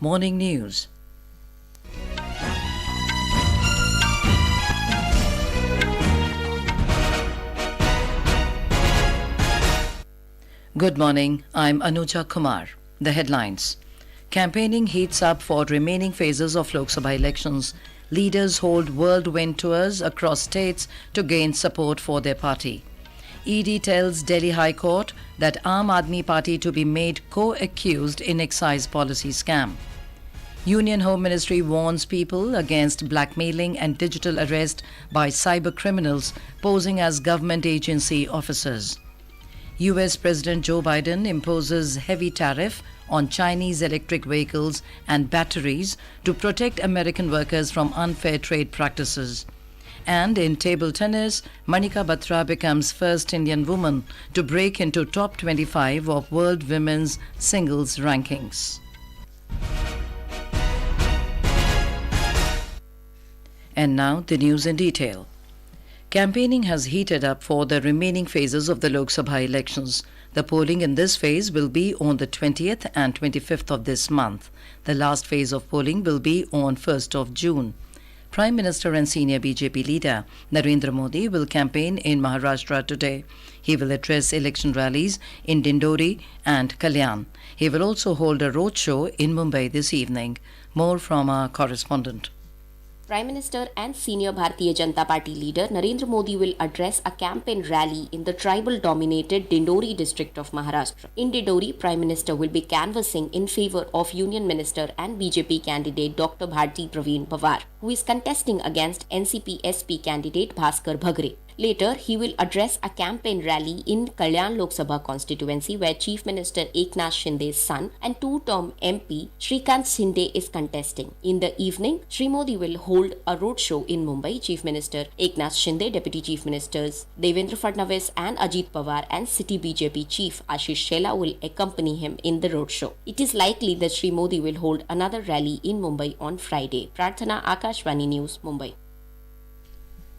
Morning News. Good morning, I'm Anuja Kumar. The headlines. Campaigning heats up for remaining phases of Lok Sabha elections. Leaders hold whirlwind tours across states to gain support for their party. ED tells Delhi High Court that Aam Aadmi Party to be made co-accused in Exicse Policy Scam. Union Home Ministry warns people against blackmailing and digital arrest by cyber criminals posing as government agency officers. US President Joe Biden imposes heavy tariff on Chinese electric vehicles and batteries to protect American workers from unfair trade practices. And in table tennis, Manika Batra becomes first Indian woman to break into top 25 of world women's singles rankings. And now the news in detail. Campaigning has heated up for the remaining phases of the Lok Sabha elections. The polling in this phase will be on the 20th and 25th of this month. The last phase of polling will be on 1st of June. Prime Minister and senior BJP leader Narendra Modi will campaign in Maharashtra today. He will address election rallies in Dindori and Kalan. He will also hold a roadshow in Mumbai this evening. More from our correspondent. Prime Minister and senior Bharatiya Janata Party leader Narendra Modi will address a campaign rally in the tribal-dominated Dindori district of Maharashtra. In Dindori, Prime Minister will be canvassing in favour of Union Minister and BJP candidate Dr. Bharti Praveen Pawar, who is contesting against NCP SP candidate Bhaskar Bhagre. Later, he will address a campaign rally in Kalan Lok Sabha constituency where Chief Minister Eknath Shinde's son and two-term MP Shrikant Shinde is contesting. In the evening, Shri Modi will hold a roadshow in Mumbai. Chief Minister Eknath Shinde, Deputy Chief Ministers Devendra Fadnavis and Ajit Pawar and City BJP Chief Ashish Shela will accompany him in the roadshow. It is likely that Shri Modi will hold another rally in Mumbai on Friday. Prarthana, Akashvani News, Mumbai.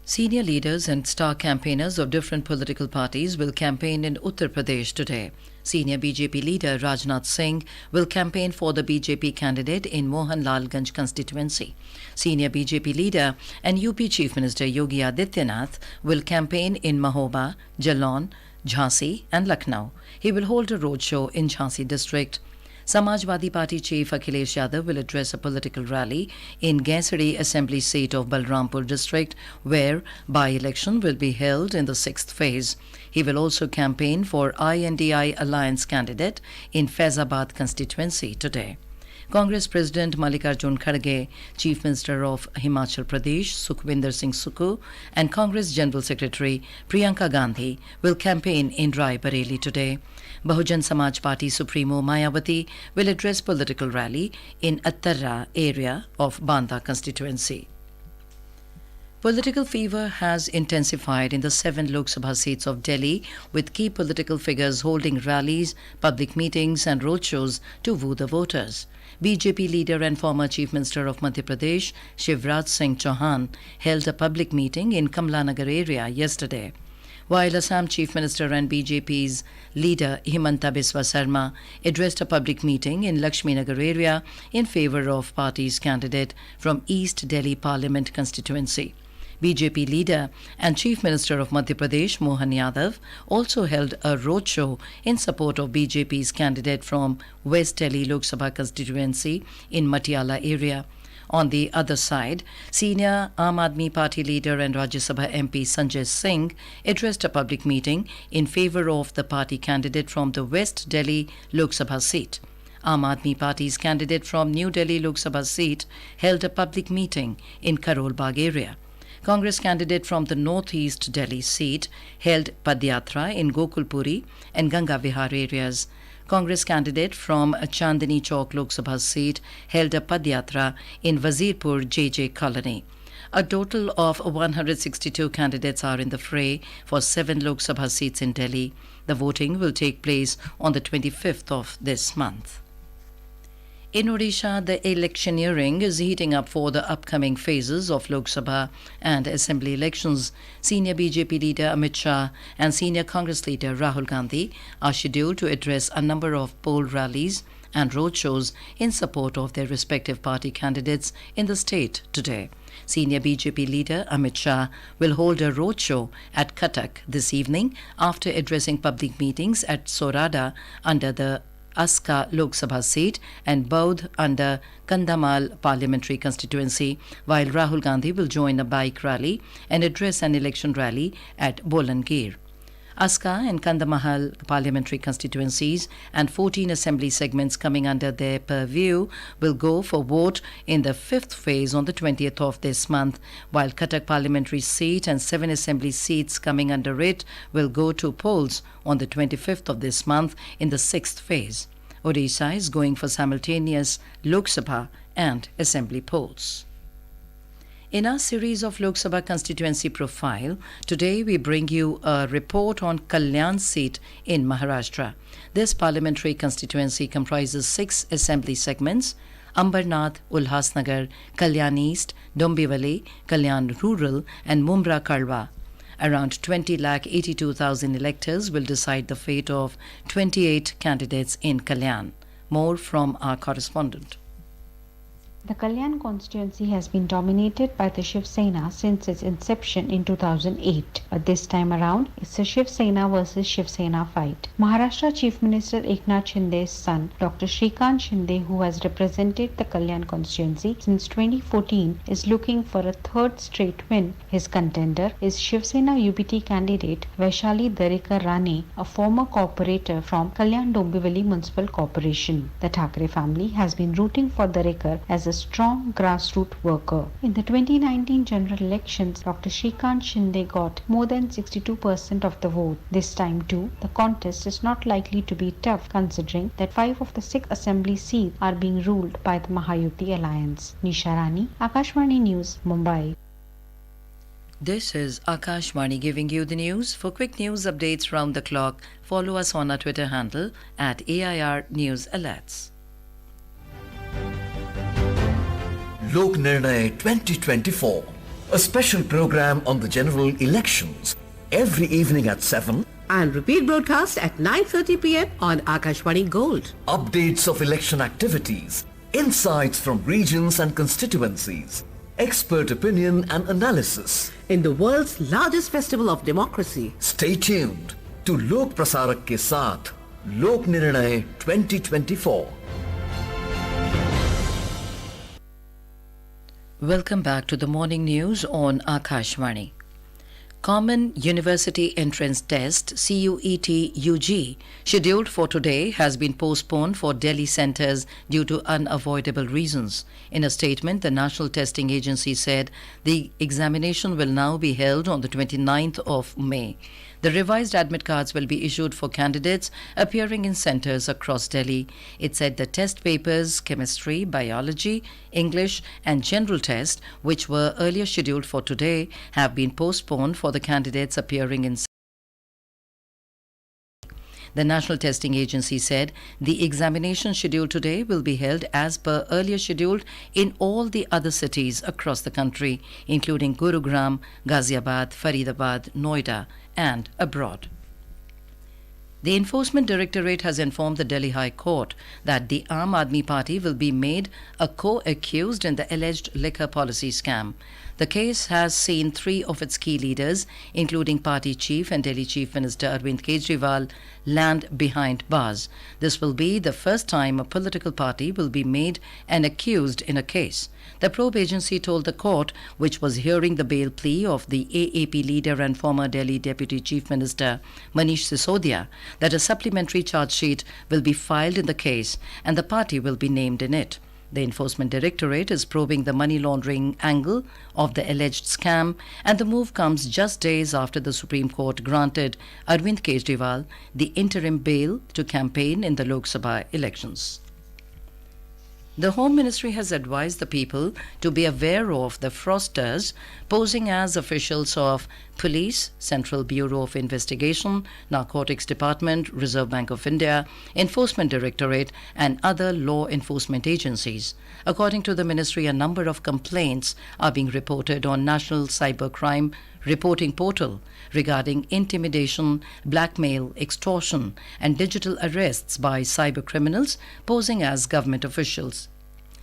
Senior leaders and star campaigners of different political parties will campaign in Uttar Pradesh today. Senior BJP leader Rajnath Singh will campaign for the BJP candidate in Mohanlalganj constituency. Senior BJP leader and UP Chief Minister Yogi Adityanath will campaign in Mahoba, Jalon, Jhansi and Lucknow. He will hold a roadshow in Jhansi district. Samajwadi Party Chief Akhilesh Yadav will address a political rally in Gaisari Assembly seat of Balrampur district, where by-election will be held in the 6th phase. He will also campaign for INDI Alliance candidate in Faizabad constituency today. Congress President Mallikarjun Kharge, Chief Minister of Himachal Pradesh Sukhwinder Singh Sukhu and Congress General Secretary Priyanka Gandhi will campaign in Rai Bareli today. Bahujan Samaj Party Supremo Mayawati will address political rally in Attarra area of Banda constituency. Political fever has intensified in the 7 Lok Sabha seats of Delhi, with key political figures holding rallies, public meetings and roadshows to woo the voters. BJP leader and former Chief Minister of Madhya Pradesh, Shivraj Singh Chauhan, held a public meeting in Kamlanagar area yesterday. While Assam Chief Minister and BJP's leader Himanta Biswa Sarma addressed a public meeting in Lakshminagar area in favour of party's candidate from East Delhi Parliament constituency. BJP leader and Chief Minister of Madhya Pradesh Mohan Yadav also held a roadshow in support of BJP's candidate from West Delhi Lok Sabha constituency in Patiala area. On the other side, senior Aam Aadmi Party leader and Rajya Sabha MP Sanjay Singh addressed a public meeting in favour of the party candidate from the West Delhi Lok Sabha seat. Aam Aadmi Party's candidate from New Delhi Lok Sabha seat held a public meeting in Karol Bagh area. Congress candidate from the Northeast Delhi seat held Padyatra in Gokulpuri and Ganga Vihar areas. Congress candidate from Chandni Chowk Lok Sabha seat held a Padyatra in Wazirpur JJ Colony. A total of 162 candidates are in the fray for 7 Lok Sabha seats in Delhi. The voting will take place on the 25th of this month. In Odisha, the electioneering is heating up for the upcoming phases of Lok Sabha and Assembly elections. Senior BJP leader Amit Shah and senior Congress leader Rahul Gandhi are scheduled to address a number of poll rallies and roadshows in support of their respective party candidates in the state today. Senior BJP leader Amit Shah will hold a roadshow at Cuttack this evening after addressing public meetings at Sorada under the Aska Lok Sabha seat and Baudh under Kandhamal parliamentary constituency, while Rahul Gandhi will join a bike rally and address an election rally at Bolangir. Aska and Kandhamahal parliamentary constituencies and 14 assembly segments coming under their purview will go for vote in the fifth phase on the 20th of this month, while Cuttack parliamentary seat and 7 assembly seats coming under it will go to polls on the 25th of this month in the sixth phase. Odisha is going for simultaneous Lok Sabha and assembly polls. In our series of Lok Sabha constituency profile, today we bring you a report on Kalan seat in Maharashtra. This parliamentary constituency comprises 6 assembly segments: Ambarnath, Ulhasnagar, Kalyan East, Dombivali, Kalyan Rural and Mumra Kalwa. Around 20,82,000 electors will decide the fate of 28 candidates in Kalyan. More from our correspondent. The Kalyan constituency has been dominated by the Shiv Sena since its inception in 2008. But this time around, it's a Shiv Sena versus Shiv Sena fight. Maharashtra Chief Minister Eknath Shinde's son, Dr. Shrikant Shinde, who has represented the Kalyan constituency since 2014, is looking for a third straight win. His contender is Shiv Sena UBT candidate Vaishali Darikar Rane, a former corporator from Kalyan Dombivali Municipal Corporation. The Thackeray family has been rooting for Darikar as a strong grassroots worker. In the 2019 general elections, Dr. Shrikant Shinde got more than 62% of the vote. This time too, the contest is not likely to be tough considering that 5 of the 6 assembly seats are being ruled by the Mahayuti alliance. Nisha Rani, Akashvani News, Mumbai. This is Akashvani giving you the news. For quick news updates round the clock, follow us on our Twitter handle at AIR News Alerts. Lok Nirnay 2024, a special program on the general elections, every evening at 7 and repeat broadcast at 9:30 p.m. on Akashvani Gold. Updates of election activities, insights from regions and constituencies, expert opinion and analysis. In the world's largest festival of democracy. Stay tuned to Lok Prasarak ke saath, Lok Nirnay 2024. Welcome back to the morning news on Akashvani. Common University Entrance Test CUET-UG scheduled for today has been postponed for Delhi centres due to unavoidable reasons. In a statement, the National Testing Agency said the examination will now be held on the 29th of May. The revised admit cards will be issued for candidates appearing in centres across Delhi. It said the test papers, chemistry, biology, English and general test, which were earlier scheduled for today, have been postponed for the candidates appearing in. The National Testing Agency said the examination scheduled today will be held as per earlier scheduled in all the other cities across the country, including Gurugram, Ghaziabad, Faridabad, Noida, and abroad. The Enforcement Directorate has informed the Delhi High Court that the Aam Aadmi Party will be made a co-accused in the alleged liquor policy scam. The case has seen 3 of its key leaders, including party chief and Delhi Chief Minister Arvind Kejriwal, land behind bars. This will be the first time a political party will be made an accused in a case. The probe agency told the court, which was hearing the bail plea of the AAP leader and former Delhi Deputy Chief Minister Manish Sisodia, that a supplementary charge sheet will be filed in the case and the party will be named in it. The Enforcement Directorate is probing the money laundering angle of the alleged scam, and the move comes just days after the Supreme Court granted Arvind Kejriwal the interim bail to campaign in the Lok Sabha elections. The Home Ministry has advised the people to be aware of the fraudsters posing as officials of Police, Central Bureau of Investigation, Narcotics Department, Reserve Bank of India, Enforcement Directorate and other law enforcement agencies. According to the ministry, a number of complaints are being reported on National Cybercrime reporting portal regarding intimidation, blackmail, extortion, and digital arrests by cyber criminals posing as government officials.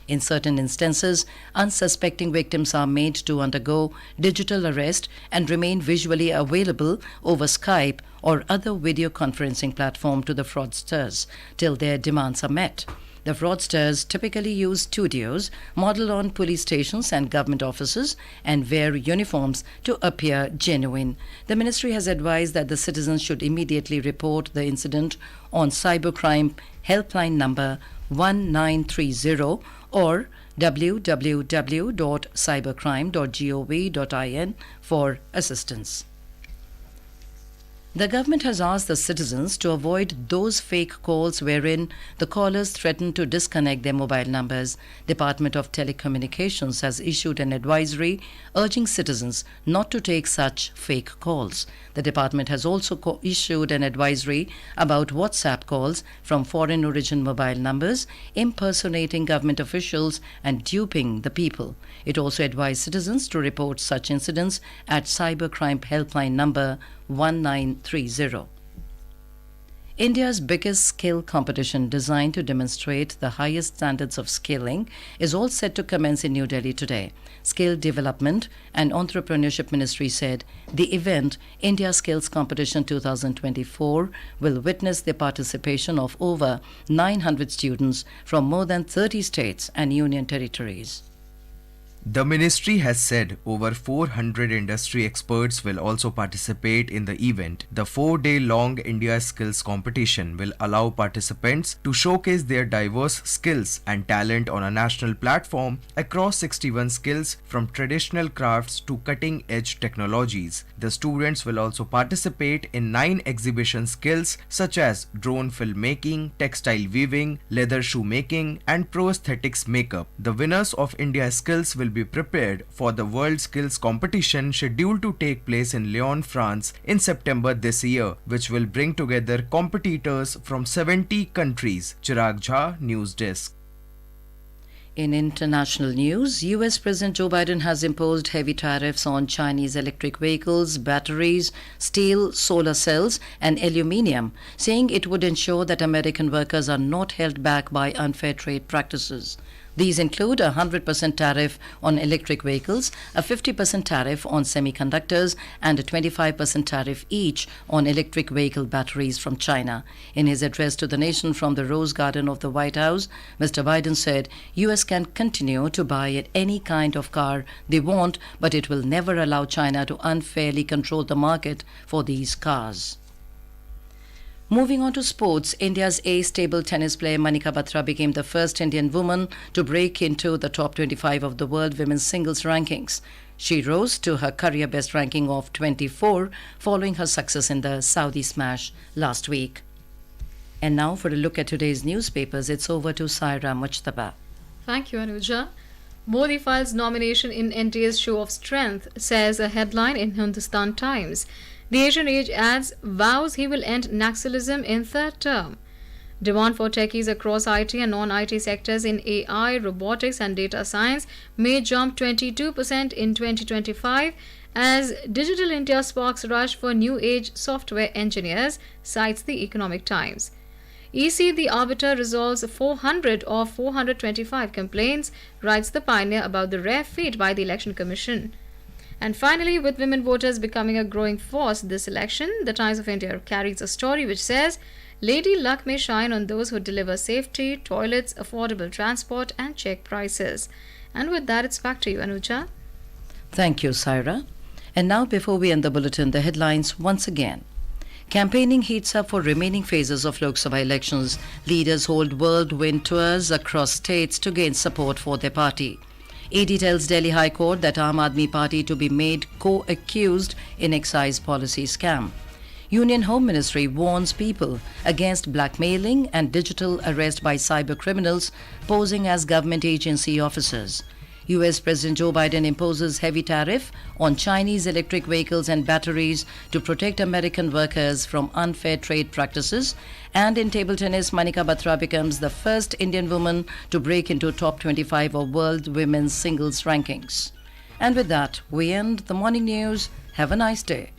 In certain instances, unsuspecting victims are made to undergo digital arrest and remain visually available over Skype or other video conferencing platform to the fraudsters till their demands are met. The fraudsters typically use studios modeled on police stations and government offices and wear uniforms to appear genuine. The ministry has advised that the citizens should immediately report the incident on cybercrime helpline number 1930 or www.cybercrime.gov.in for assistance. The government has asked the citizens to avoid those fake calls wherein the callers threaten to disconnect their mobile numbers. Department of Telecommunications has issued an advisory urging citizens not to take such fake calls. The department has also issued an advisory about WhatsApp calls from foreign origin mobile numbers impersonating government officials and duping the people. It also advised citizens to report such incidents at cybercrime helpline number 1930. India's biggest skill competition, designed to demonstrate the highest standards of skilling, is all set to commence in New Delhi today. Skill Development and Entrepreneurship Ministry said the event, India Skills Competition 2024, will witness the participation of over 900 students from more than 30 states and union territories. The ministry has said over 400 industry experts will also participate in the event. The 4-day-long India Skills Competition will allow participants to showcase their diverse skills and talent on a national platform across 61 skills from traditional crafts to cutting-edge technologies. The students will also participate in 9 exhibition skills such as drone filmmaking, textile weaving, leather shoemaking, and prosthetics makeup. The winners of India Skills will be prepared for the World Skills Competition scheduled to take place in Lyon, France in September this year, which will bring together competitors from 70 countries. Chirag Jha, News Desk. In international news, US President Joe Biden has imposed heavy tariffs on Chinese electric vehicles, batteries, steel, solar cells, and aluminium, saying it would ensure that American workers are not held back by unfair trade practices. These include a 100% tariff on electric vehicles, a 50% tariff on semiconductors, and a 25% tariff each on electric vehicle batteries from China. In his address to the nation from the Rose Garden of the White House, Mr. Biden said US can continue to buy any kind of car they want, but it will never allow China to unfairly control the market for these cars. Moving on to sports, India's ace table tennis player Manika Batra became the first Indian woman to break into the top 25 of the world women's singles rankings. She rose to her career best ranking of 24 following her success in the Saudi Smash last week. And now for a look at today's newspapers, it's over to Saira Mujtaba. Thank you, Anuja. Modi files nomination in NDA's show of strength, says a headline in Hindustan Times. The Asian Age adds, vows he will end Naxalism in third term. Demand for techies across IT and non-IT sectors in AI, robotics and data science may jump 22% in 2025 as Digital India sparks rush for new age software engineers, cites the Economic Times. EC the Arbiter resolves 400 of 425 complaints, writes the Pioneer about the rare feat by the Election Commission. And finally, with women voters becoming a growing force this election, the Times of India carries a story which says, Lady Luck may shine on those who deliver safety, toilets, affordable transport and check prices. And with that, it's back to you, Anuja. Thank you, Saira. And now, before we end the bulletin, the headlines once again. Campaigning heats up for remaining phases of Lok Sabha elections. Leaders hold whirlwind tours across states to gain support for their party. ED tells Delhi High Court that Aam Aadmi Party to be made co-accused in Exicse Policy Scam. Union Home Ministry warns people against blackmailing and digital arrest by cyber criminals posing as government agency officers. US President Joe Biden imposes heavy tariff on Chinese electric vehicles and batteries to protect American workers from unfair trade practices. And in table tennis, Manika Batra becomes the first Indian woman to break into top 25 of world women's singles rankings. And with that, we end the morning news. Have a nice day.